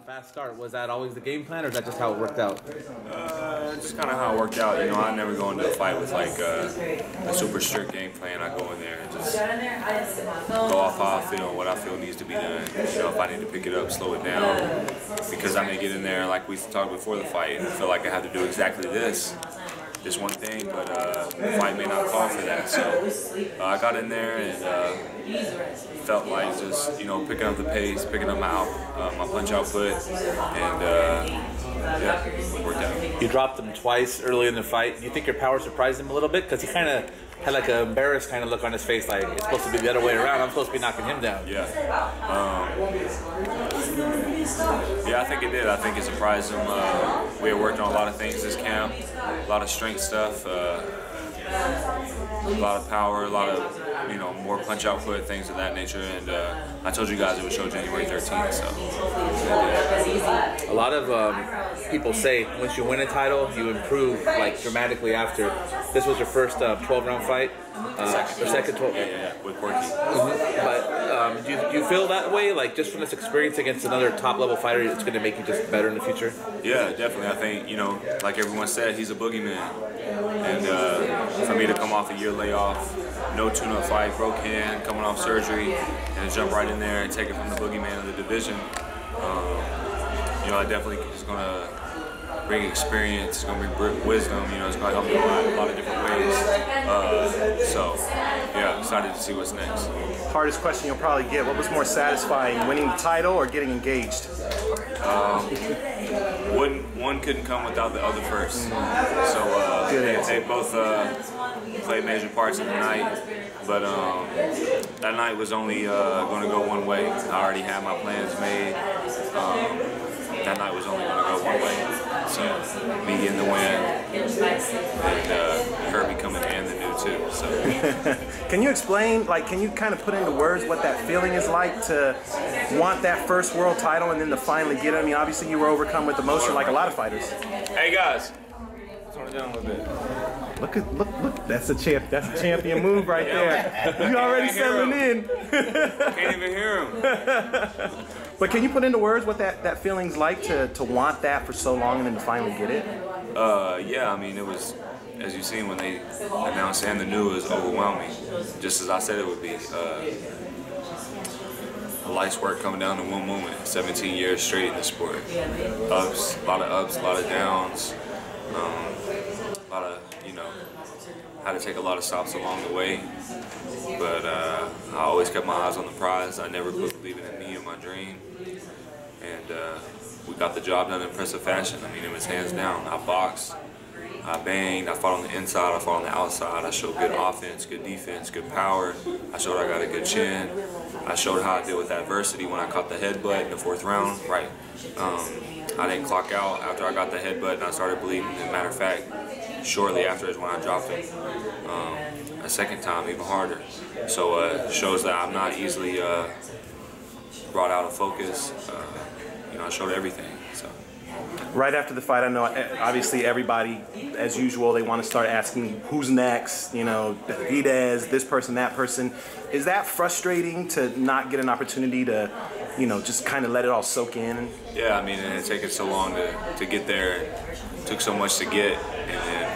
Fast start, was that always the game plan, or is that just how it worked out? Just kind of how it worked out. You know, I never go into a fight with like a super strict game plan. I go in there and just go off how I feel, what I feel needs to be done. You know, if I need to pick it up, slow it down, because I may get in there, like we talked before the fight, and feel like I have to do exactly this one thing, but the fight may not call for that. So I got in there and felt like just, you know, picking up the pace, picking up my punch output, and yeah, it worked out. You dropped him twice early in the fight. Do you think your power surprised him a little bit? Because he kind of had like an embarrassed kind of look on his face, like it's supposed to be the other way around. I'm supposed to be knocking him down. Yeah. Yeah, I think it did. I think it surprised him. We had worked on a lot of things this camp, a lot of strength stuff, a lot of power, a lot of, you know, more punch output, things of that nature. And I told you guys it would show January 13th. So a lot of people say once you win a title, you improve like dramatically after. This was your first 12-round fight. Second 12. Yeah, with Corky. But do you feel that way? Like just from this experience against another top-level fighter, it's going to make you just better in the future? Yeah, definitely. I think, you know, like everyone said, he's a boogeyman. And for me to come off a year layoff, no tune-up fight, broke hand, coming off surgery, and to jump right in there and take it from the boogeyman of the division, you know, I definitely is going to bring experience, it's going to bring wisdom, you know, it's going to help me in a lot of different ways. So, yeah, excited to see what's next. Hardest question you'll probably get, what was more satisfying, winning the title or getting engaged? One couldn't come without the other first. So they both played major parts in the night, but that night was only going to go one way. I already had my plans made. That night was only going to go one way. So me getting the win and her becoming and the new too. So can you explain, like, can you kind of put into words what that feeling is like to want that first world title and then to finally get it? I mean, obviously you were overcome with emotion like a lot of fighters. Hey guys, turn it down a little bit. Look, that's a champion move right there. You already settling in. Can't even hear him. But can you put into words what that feeling's like to want that for so long and then to finally get it? Yeah, I mean, it was, as you've seen when they announced and the new, it was overwhelming, just as I said it would be. A life's work coming down to one moment, 17 years straight in the sport. Ups, a lot of ups, a lot of downs, a lot of, you know, had to take a lot of stops along the way. But I always kept my eyes on the prize. I never quit believing in me and my dream. And we got the job done in impressive fashion. I mean, it was hands down. I boxed, I banged, I fought on the inside, I fought on the outside. I showed good offense, good defense, good power. I showed I got a good chin. I showed how I deal with adversity when I caught the headbutt in the 4th round. Right. I didn't clock out after I got the headbutt and I started bleeding. As a matter of fact, shortly after is when I dropped him. A second time, even harder. So it shows that I'm not easily brought out of focus. You know, I showed everything. So. Right after the fight, I know obviously everybody, as usual, they want to start asking who's next, you know, Davidez, this person, that person. Is that frustrating to not get an opportunity to, you know, just kind of let it all soak in? Yeah, I mean, and it's taken so long to get there. It took so much to get, and then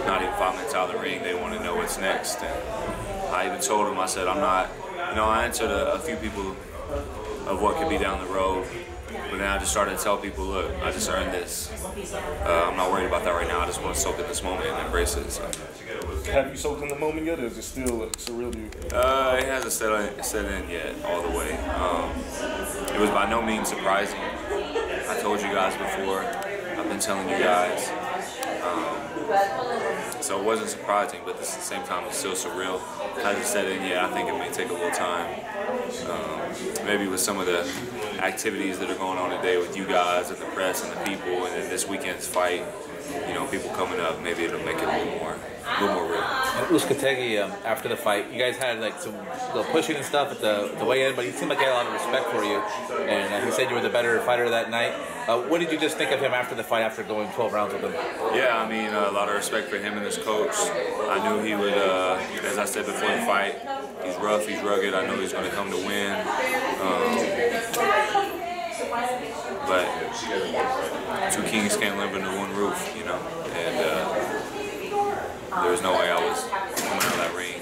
not even 5 minutes out of the ring, they want to know what's next. And I even told them, I said, I'm not, you know, I answered a few people of what could be down the road. But then I just started to tell people, look, I just earned this. I'm not worried about that right now. I just want to soak in this moment and embrace it. So. Have you soaked in the moment yet, or is it still surreal to you? It hasn't set in yet all the way. It was by no means surprising. I told you guys before. I've been telling you guys. So it wasn't surprising, but at the same time, it's still surreal. It hasn't set in yet. I think it may take a little time. Maybe with some of the activities that are going on today with you guys and the press and the people, and then this weekend's fight, you know, people coming up, maybe it'll make it a little more real. Uzcategui, after the fight, you guys had like some little pushing and stuff at the weigh-in, but he seemed like he had a lot of respect for you, and he said you were the better fighter that night. What did you just think of him after the fight, after going 12 rounds with him? Yeah, I mean, a lot of respect for him and his coach. I knew he would, as I said before the fight, he's rough, he's rugged. I know he's going to come to win. but two kings can't live under one roof, you know. And there was no way I was coming out of that ring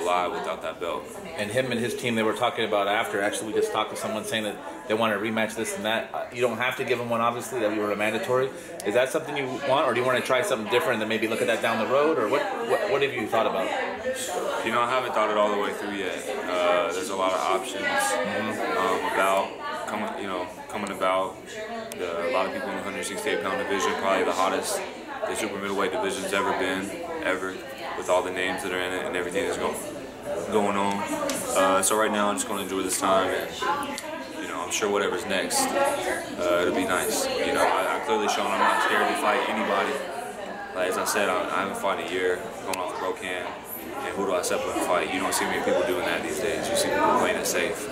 alive without that belt. And him and his team, they were talking about after. Actually, we just talked to someone saying that they want to rematch this and that. You don't have to give him one, obviously. That we were mandatory. Is that something you want, or do you want to try something different and maybe look at that down the road, or what have you thought about? You know, I haven't thought it all the way through yet. There's a lot of options about coming about. A lot of people in the 168-pound division, probably the hottest the super middleweight division's ever been, with all the names that are in it and everything that's going on. So right now, I'm just going to enjoy this time, and you know, I'm sure whatever's next, it'll be nice. You know, I clearly shown I'm not scared to fight anybody. Like, as I said, I haven't fought in a year, going off the pro can. And who do I step up and fight? You don't see many people doing that these days. You see people playing it safe.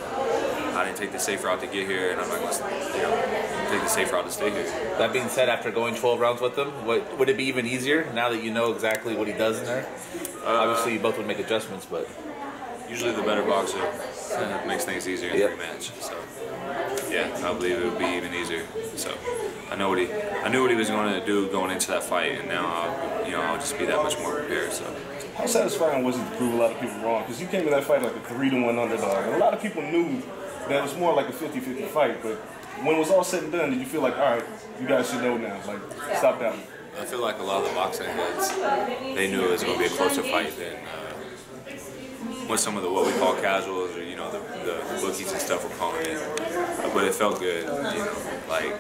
I didn't take the safe route to get here, and I'm not going to, take the safe route to stay here. That being said, after going 12 rounds with him, would it be even easier now that you know exactly what he does in there? Obviously, you both would make adjustments, but usually the better boxer makes things easier in the rematch. So yeah, I believe it would be even easier. So I knew what he was going to do going into that fight, and now I'll just be that much more prepared. So. How satisfying was it to prove a lot of people wrong? Because you came to that fight like a 3-1 underdog, and a lot of people knew that it was more like a 50-50 fight. But when it was all said and done, did you feel like, all right, you guys should know now, like, stop that? I feel like a lot of the boxing heads, they knew it was going to be a closer fight than what some of what we call casuals, or the bookies and stuff were calling it. But it felt good, like.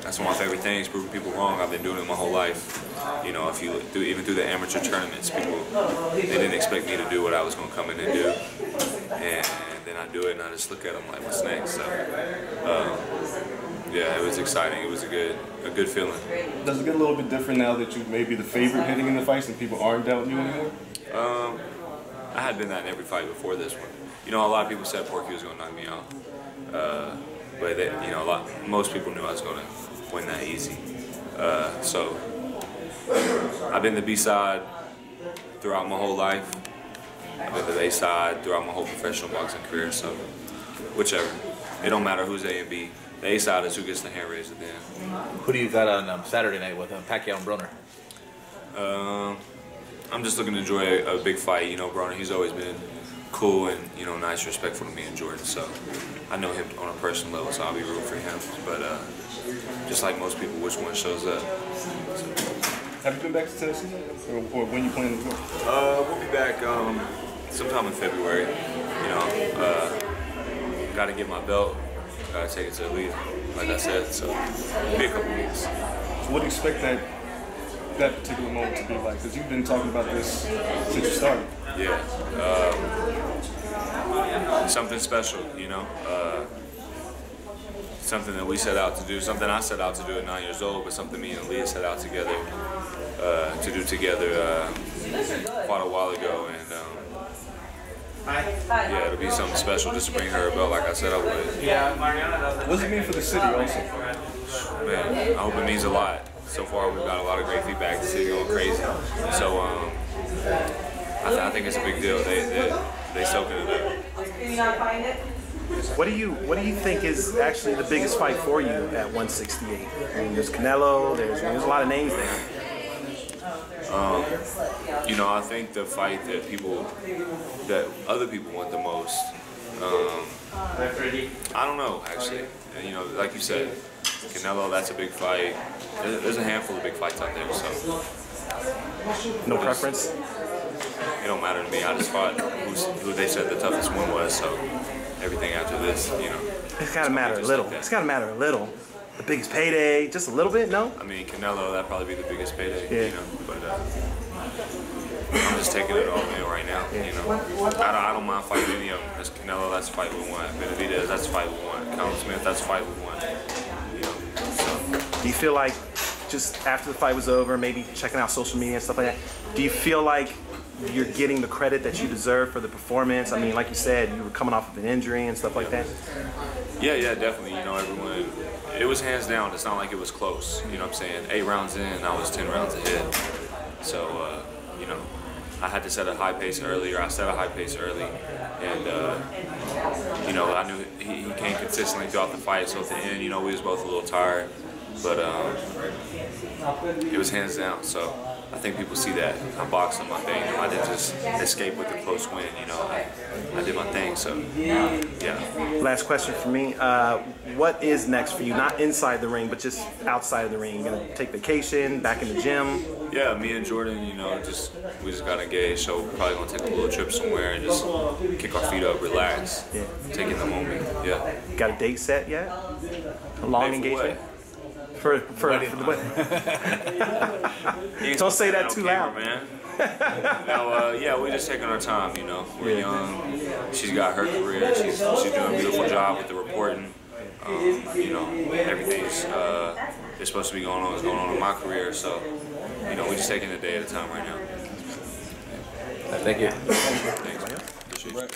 That's one of my favorite things, proving people wrong. I've been doing it my whole life. You know, if you look through, even through the amateur tournaments, people, they didn't expect me to do what I was going to come in and do. And then I do it, and I just look at them like, what's next? So, yeah, it was exciting. It was a good feeling. Does it get a little bit different now that you may be the favorite heading in the fights and people aren't doubting you anymore? I had been that in every fight before this one. You know, a lot of people said Porky was going to knock me out. But most people knew I was going to win that easy. So I've been the B side throughout my whole life. I've been the A side throughout my whole professional boxing career. So whichever, it don't matter who's A and B. The A side is who gets the hand raised at the end. Who do you got on Saturday night with Pacquiao and Broner? I'm just looking to enjoy a big fight. You know, Broner, he's always been cool and nice, respectful to me and Jordan. So I know him on a personal level, so I'll be rooting for him. But just like most people, which one shows up? So. Have you been back to Tennessee, or when you plan to go? We'll be back sometime in February. Got to get my belt. Got to take it to the lead, like I said. So it'll be a couple weeks. So what do you expect that particular moment to be like? Because you've been talking about this since you started. Yeah. Something special, something that we set out to do, something I set out to do at 9 years old, but something me and Aaliyah set out together to do together quite a while ago, and yeah, it'll be something special just to bring her a belt like I said I would. What does it mean for the city also? Man, I hope it means a lot. So far we've got a lot of great feedback, the city going crazy. So I think it's a big deal. They soaking it up. What do you think is actually the biggest fight for you at 168? I mean, there's Canelo. There's a lot of names there. I think the fight that other people want the most. I don't know, actually. Like you said, Canelo, that's a big fight. There's a handful of big fights out there. So no preference. It don't matter to me. I just fought who they said the toughest one was, so everything after this, It's got to matter a little. It's got to matter a little. The biggest payday, just a little bit, no? I mean, Canelo, that'd probably be the biggest payday, yeah. But I'm just taking it all in right now, I don't mind fighting any of them. That's Canelo, that's a fight we want. Benavidez, that's a fight we want. Conor Smith, that's a fight we want. So. Do you feel like just after the fight was over, maybe checking out social media and stuff like that, do you feel like you're getting the credit that you deserve for the performance? I mean, like you said, you were coming off of an injury and stuff like that. Yeah, definitely. Everyone, it was hands down. It's not like it was close. You know what I'm saying? 8 rounds in, I was 10 rounds ahead. So, I had to set a high pace earlier. I set a high pace early, and I knew he came consistently throughout the fight. So at the end, you know, we was both a little tired, but it was hands down. So I think people see that I'm boxing my thing. You know, I didn't just escape with a close win. You know, I did my thing. So yeah. Last question for me. What is next for you? Not inside the ring, but just outside of the ring. You gonna take vacation, back in the gym? Yeah, me and Jordan, you know, we just got engaged, so we're probably gonna take a little trip somewhere and just kick our feet up, relax, take in the moment. Yeah. Got a date set yet? A long engagement? For the wedding. Don't say that too loud, man. No, yeah, we're just taking our time. You know, we're young. She's got her career. She's doing a beautiful job with the reporting. You know, everything's is supposed to be going on is going on in my career. So, you know, we're just taking it a day at a time right now. Thank you. Thanks. Appreciate you.